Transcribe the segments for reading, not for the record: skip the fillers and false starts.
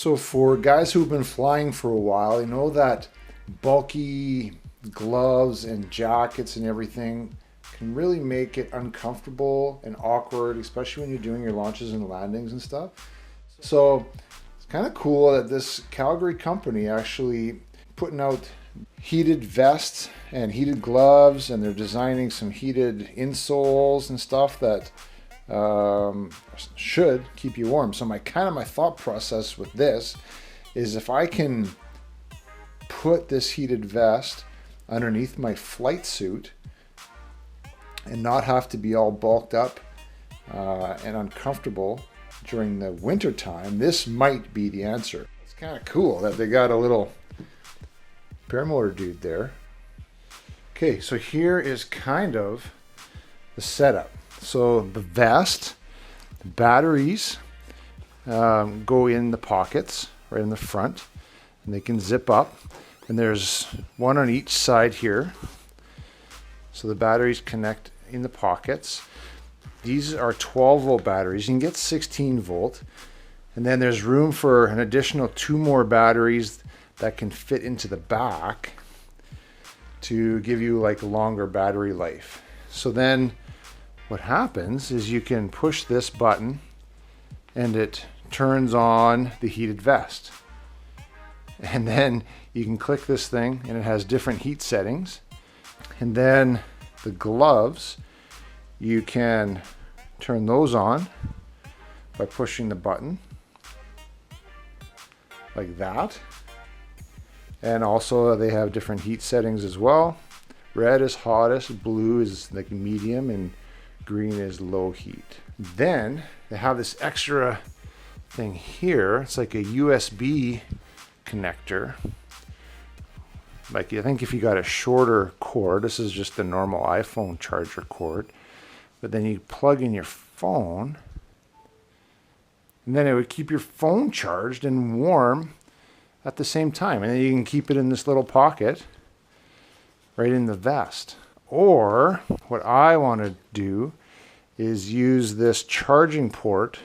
So for guys who've been flying for a while, you know that bulky gloves and jackets and everything can really make it uncomfortable and awkward, especially when you're doing your launches and landings and stuff. So it's kind of cool that this Calgary company actually putting out heated vests and heated gloves, and they're designing some heated insoles and stuff that should keep you warm. So my thought process with this is, if I can put this heated vest underneath my flight suit and not have to be all bulked up and uncomfortable during the winter time, this might be the answer. It's kind of cool that they got a little paramotor dude there. Okay, so here is kind of the setup. So the vest, the batteries go in the pockets right in the front, and they can zip up, and there's one on each side here. So the batteries connect in the pockets. These are 12 volt batteries. You can get 16 volt, and then there's room for an additional 2 more batteries that can fit into the back to give you like longer battery life. So then what happens is you can push this button and it turns on the heated vest. And then you can click this thing and it has different heat settings. And then the gloves, you can turn those on by pushing the button like that. And also they have different heat settings as well. Red is hottest, blue is like medium, and green is low heat. Then they have this extra thing here. It's like a USB connector. Like, I think if you got a shorter cord, this is just the normal iPhone charger cord, but then you plug in your phone, and then it would keep your phone charged and warm at the same time. And then you can keep it in this little pocket right in the vest. Or what I want to do is use this charging port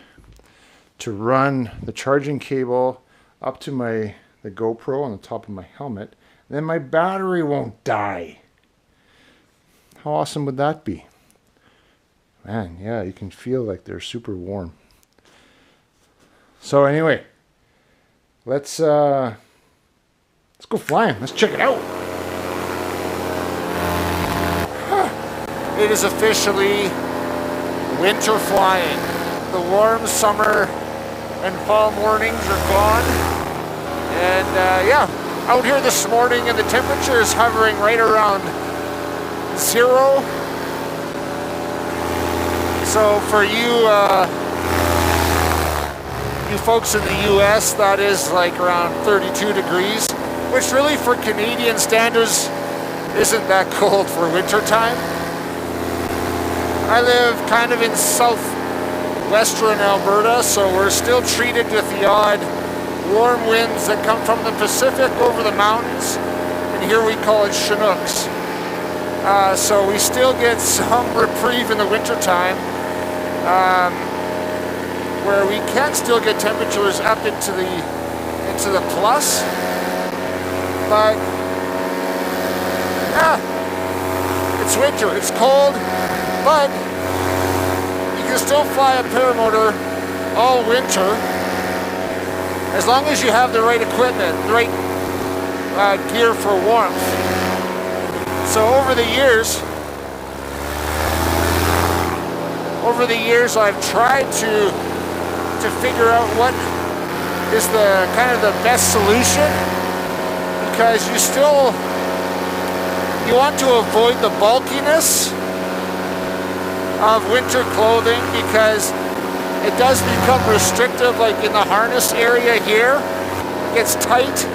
to run the charging cable up to the GoPro on the top of my helmet. Then my battery won't die. How awesome would that be? Man, yeah, you can feel like they're super warm. So anyway, let's go flying. Let's check it out. It is officially winter flying. The warm summer and fall mornings are gone. And out here this morning, and the temperature is hovering right around 0. So for you folks in the US, that is like around 32 degrees, which really for Canadian standards isn't that cold for winter time. I live kind of in southwestern Alberta, so we're still treated with the odd warm winds that come from the Pacific over the mountains, and here we call it Chinooks. So we still get some reprieve in the wintertime, where we can still get temperatures up into the plus, but it's winter, it's cold, but you can still fly a paramotor all winter as long as you have the right equipment, the right gear for warmth. So over the years I've tried to figure out what is the kind of the best solution, because you want to avoid the bulkiness of winter clothing, because it does become restrictive, like in the harness area here. It gets tight,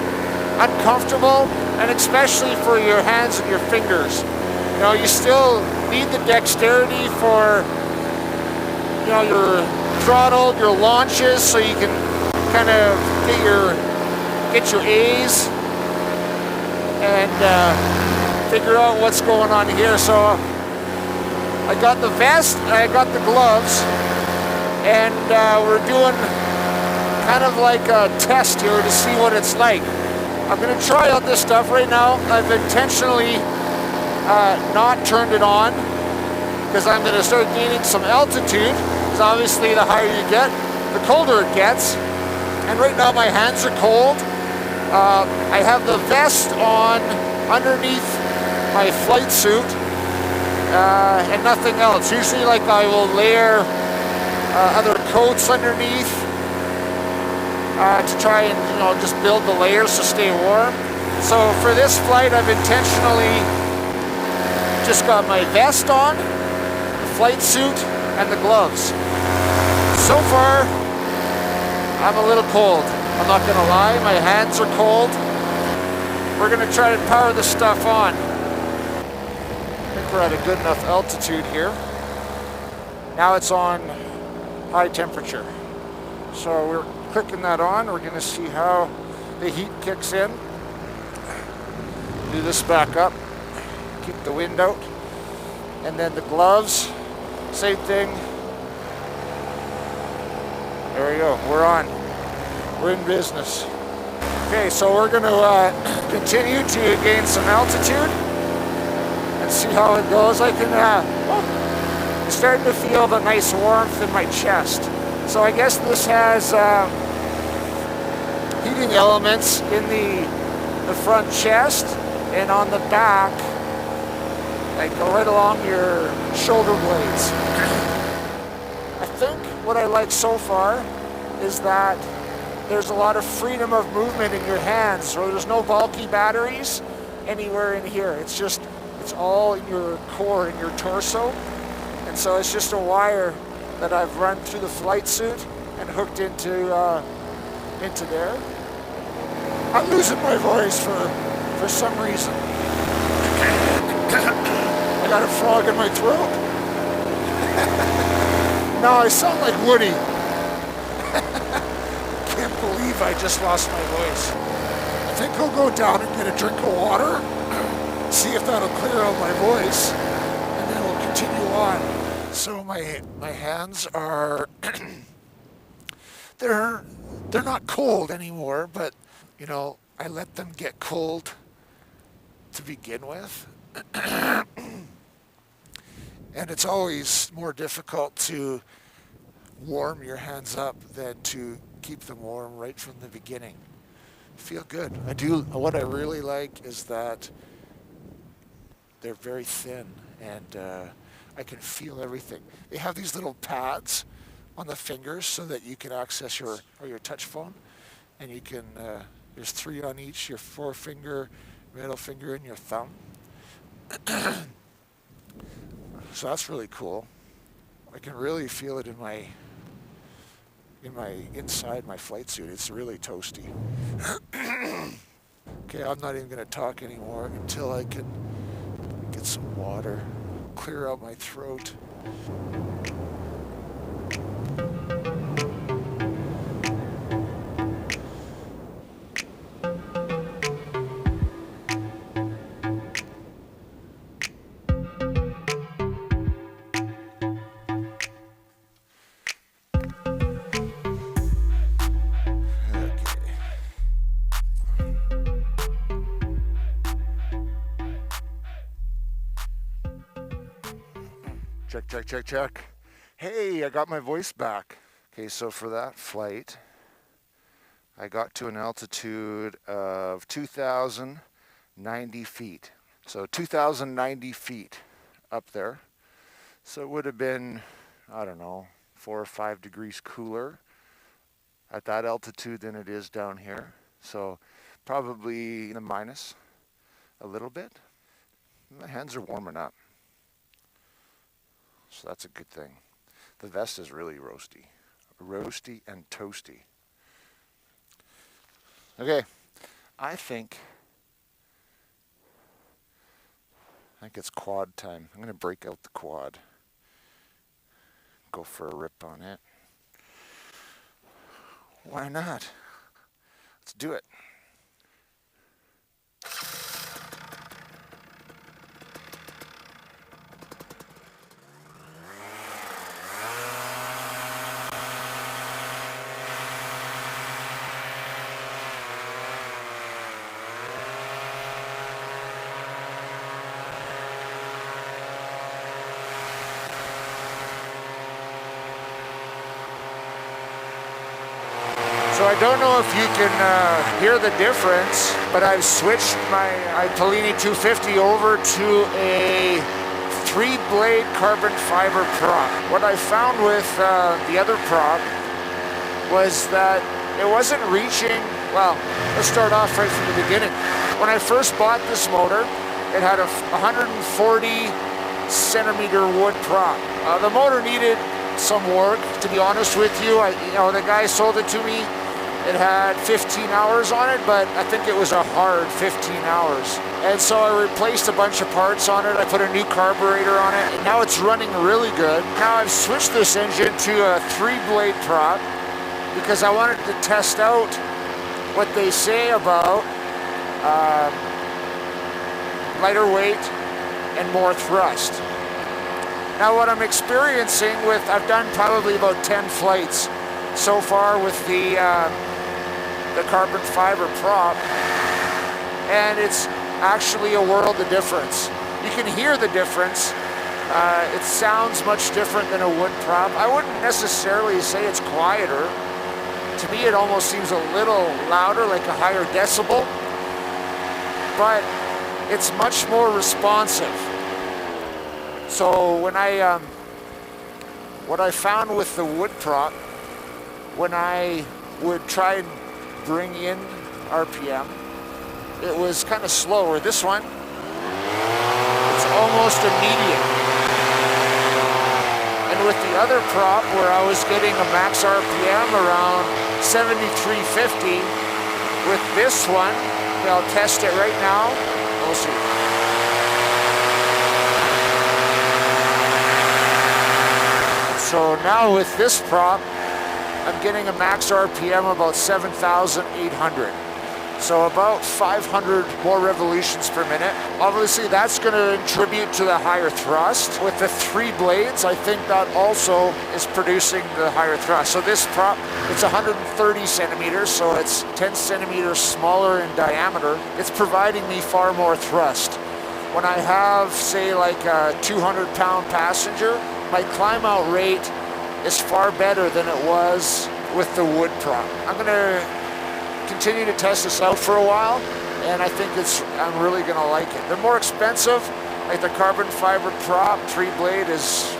uncomfortable, and especially for your hands and your fingers. You know, you still need the dexterity for, you know, your throttle, your launches, so you can kind of get your A's and figure out what's going on here. So I got the vest, I got the gloves, and we're doing kind of like a test here to see what it's like. I'm going to try out this stuff right now. I've intentionally not turned it on because I'm going to start gaining some altitude, because obviously the higher you get, the colder it gets. And right now my hands are cold. I have the vest on underneath my flight suit and nothing else. Usually like I will layer other coats underneath to try and just build the layers to stay warm. So for this flight I've intentionally just got my vest on, the flight suit, and the gloves. So far I'm a little cold. I'm not gonna lie, my hands are cold. We're gonna try to power this stuff on. I think we're at a good enough altitude here. Now it's on high temperature. So we're clicking that on. We're gonna see how the heat kicks in. Do this back up, keep the wind out. And then the gloves, same thing. There we go, we're on. We're in business. Okay, so we're going to continue to gain some altitude and see how it goes. I can, I'm starting to feel the nice warmth in my chest. So I guess this has heating elements in the front chest and on the back, like go right along your shoulder blades. I think what I like so far is that there's a lot of freedom of movement in your hands, so there's no bulky batteries anywhere in here. It's all in your core, in your torso. And so it's just a wire that I've run through the flight suit and hooked into there. I'm losing my voice for some reason. I got a frog in my throat. Now I sound like Woody. Can't believe I just lost my voice. I think I'll go down and get a drink of water, see if that'll clear out my voice, and then we'll continue on. So my hands are they're not cold anymore, but I let them get cold to begin with. And it's always more difficult to warm your hands up than to keep them warm right from the beginning. Feel good. What I really like is that they're very thin and I can feel everything. They have these little pads on the fingers so that you can access your touch phone, and you can, there's 3 on each, your forefinger, middle finger, and your thumb. So that's really cool. I can really feel it in my inside my flight suit. It's really toasty. Okay, I'm not even going to talk anymore until I can get some water, clear out my throat. Check. Hey, I got my voice back. Okay, so for that flight, I got to an altitude of 2,090 feet. So 2,090 feet up there. So it would have been, I don't know, 4 or 5 degrees cooler at that altitude than it is down here. So probably in the minus a little bit. My hands are warming up. So that's a good thing. The vest is really roasty and toasty. Okay, I think it's quad time. I'm gonna break out the quad. Go for a rip on it. Why not? Let's do it. So I don't know if you can hear the difference, but I've switched my Polini 250 over to a 3-blade carbon fiber prop. What I found with the other prop was that it wasn't reaching, well, let's start off right from the beginning. When I first bought this motor, it had a 140 centimeter wood prop. The motor needed some work, to be honest with you. The guy sold it to me. It had 15 hours on it, but I think it was a hard 15 hours. And so I replaced a bunch of parts on it. I put a new carburetor on it, and now it's running really good. Now I've switched this engine to a 3-blade prop because I wanted to test out what they say about lighter weight and more thrust. Now what I'm experiencing with, I've done probably about 10 flights so far with the carbon fiber prop, and it's actually a world of difference. You can hear the difference. It sounds much different than a wood prop. I wouldn't necessarily say it's quieter. To me, it almost seems a little louder, like a higher decibel, but it's much more responsive. So when what I found with the wood prop, when I would try and bring in RPM, it was kind of slower. This one, it's almost immediate. And with the other prop, where I was getting a max RPM around 7350, with this one, I'll test it right now. We'll see. So now with this prop, I'm getting a max RPM about 7,800. So about 500 more revolutions per minute. Obviously that's going to contribute to the higher thrust. With the 3 blades, I think that also is producing the higher thrust. So this prop, it's 130 centimeters, so it's 10 centimeters smaller in diameter. It's providing me far more thrust. When I have, say, like a 200-pound passenger, my climb out rate is far better than it was with the wood prop. I'm going to continue to test this out for a while, and I think I'm really going to like it. They're more expensive. Like the carbon fiber prop 3-blade is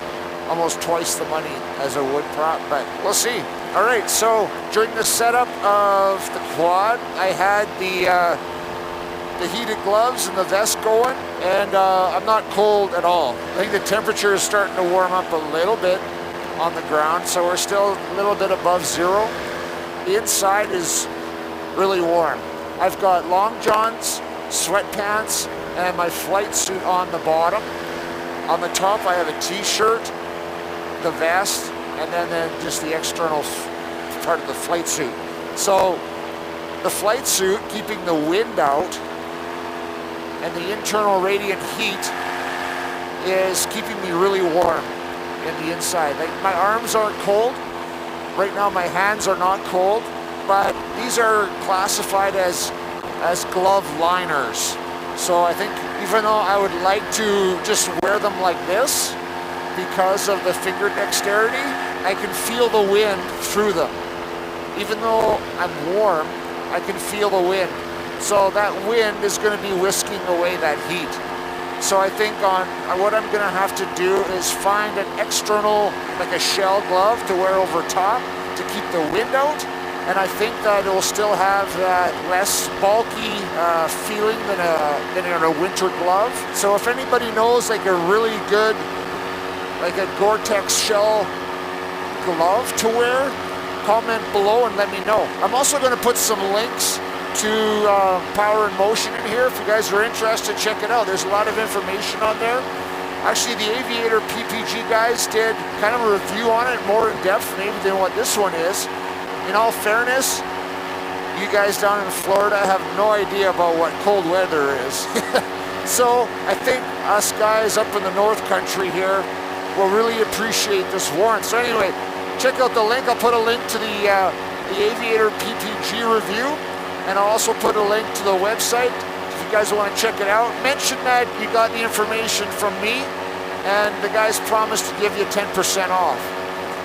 almost twice the money as a wood prop, but we'll see. All right, so during the setup of the quad, I had the heated gloves and the vest going, and I'm not cold at all. I think the temperature is starting to warm up a little bit on the ground, so we're still a little bit above zero. The inside is really warm. I've got long johns, sweatpants, and my flight suit on the bottom. On the top, I have a t-shirt, the vest, and then just the external part of the flight suit. So the flight suit, keeping the wind out, and the internal radiant heat is keeping me really warm in the inside. Like, my arms aren't cold. Right now my hands are not cold, but these are classified as glove liners. So I think even though I would like to just wear them like this, because of the finger dexterity, I can feel the wind through them. Even though I'm warm, I can feel the wind. So that wind is going to be whisking away that heat. So I think what I'm going to have to do is find an external, like a shell glove to wear over top to keep the wind out. And I think that it will still have that less bulky feeling than a winter glove. So if anybody knows like a really good, like a Gore-Tex shell glove to wear, comment below and let me know. I'm also going to put some links to Power and Motion in here. If you guys are interested, check it out. There's a lot of information on there. Actually, the Aviator PPG guys did kind of a review on it, more in depth maybe than what this one is. In all fairness, you guys down in Florida have no idea about what cold weather is. So I think us guys up in the North Country here will really appreciate this warrant. So anyway, check out the link. I'll put a link to the Aviator PPG review, and I'll also put a link to the website if you guys want to check it out. Mention that you got the information from me, and the guys promised to give you 10% off.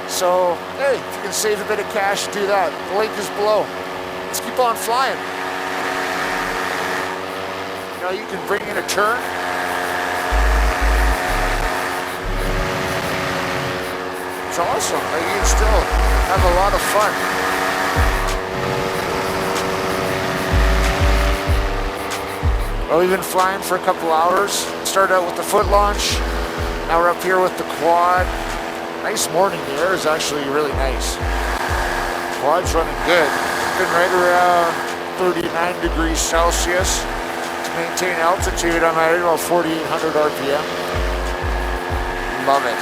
So, hey, if you can save a bit of cash, do that. The link is below. Let's keep on flying. You know, you can bring in a turn. It's awesome. Like, you can still have a lot of fun. Well, we've been flying for a couple hours. Started out with the foot launch. Now we're up here with the quad. Nice morning. The air is actually really nice. Quad's running good. Been right around 39 degrees Celsius. To maintain altitude, I'm at about 4,800 RPM. Love it.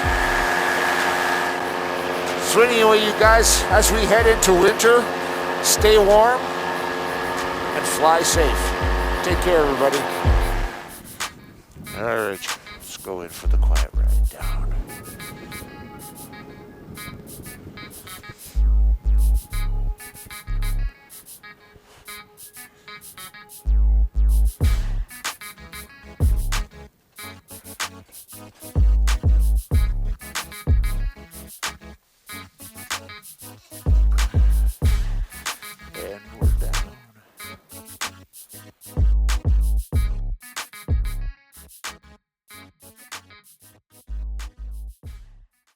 So anyway, you guys, as we head into winter, stay warm and fly safe. Take care, everybody. All right, let's go in for the quiet ride down.